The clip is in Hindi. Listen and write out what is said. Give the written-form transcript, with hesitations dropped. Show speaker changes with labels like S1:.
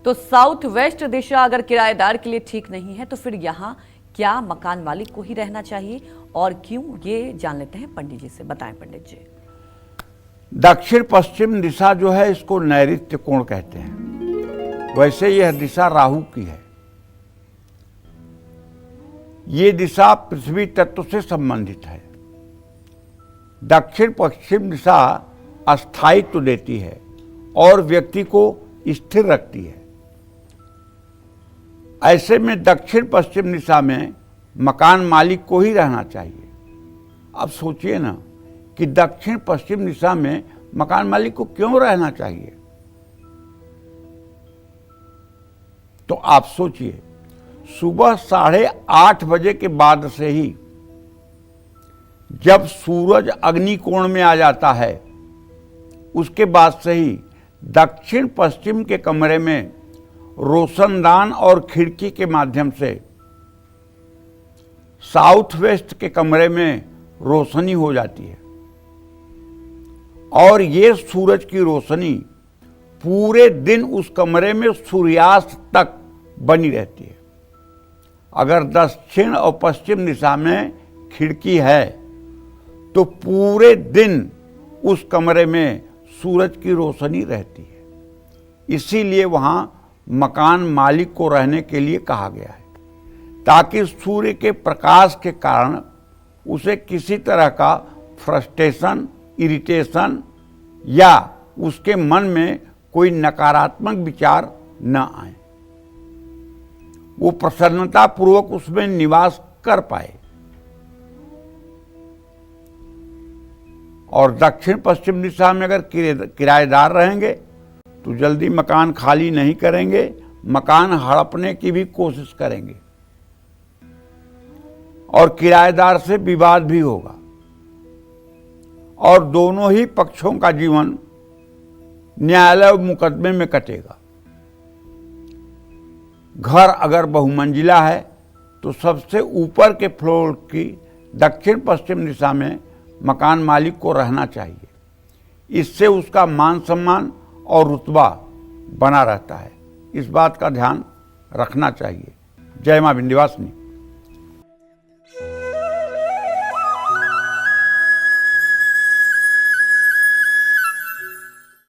S1: तो साउथ वेस्ट दिशा अगर किराएदार के लिए ठीक नहीं है तो फिर यहाँ क्या मकान मालिक को ही रहना चाहिए और क्यों, ये जान लेते हैं पंडित जी से। बताएं पंडित जी।
S2: दक्षिण पश्चिम दिशा जो है इसको नैऋत्य कोण कहते हैं। वैसे यह दिशा राहु की है। ये दिशा पृथ्वी तत्व से संबंधित है। दक्षिण पश्चिम दिशा अस्थायित्व देती है और व्यक्ति को स्थिर रखती है। ऐसे में दक्षिण पश्चिम दिशा में मकान मालिक को ही रहना चाहिए। अब सोचिए ना कि दक्षिण पश्चिम दिशा में मकान मालिक को क्यों रहना चाहिए। तो आप सोचिए, सुबह 8:30 बजे के बाद से ही जब सूरज अग्नि कोण में आ जाता है, उसके बाद से ही दक्षिण पश्चिम के कमरे में रोशनदान और खिड़की के माध्यम से साउथ वेस्ट के कमरे में रोशनी हो जाती है और ये सूरज की रोशनी पूरे दिन उस कमरे में सूर्यास्त तक बनी रहती है। अगर दक्षिण और पश्चिम दिशा में खिड़की है तो पूरे दिन उस कमरे में सूरज की रोशनी रहती है। इसीलिए वहां मकान मालिक को रहने के लिए कहा गया है, ताकि सूर्य के प्रकाश के कारण उसे किसी तरह का फ्रस्ट्रेशन, इरिटेशन या उसके मन में कोई नकारात्मक विचार न आए, वो प्रसन्नतापूर्वक उसमें निवास कर पाए। और दक्षिण पश्चिम दिशा में अगर किराएदार रहेंगे तो जल्दी मकान खाली नहीं करेंगे, मकान हड़पने की भी कोशिश करेंगे और किराएदार से विवाद भी होगा और दोनों ही पक्षों का जीवन न्यायालय मुकदमे में कटेगा। घर अगर बहुमंजिला है तो सबसे ऊपर के फ्लोर की दक्षिण पश्चिम दिशा में मकान मालिक को रहना चाहिए। इससे उसका मान सम्मान और रुतबा बना रहता है। इस बात का ध्यान रखना चाहिए। जय मां विंध्यवासिनी।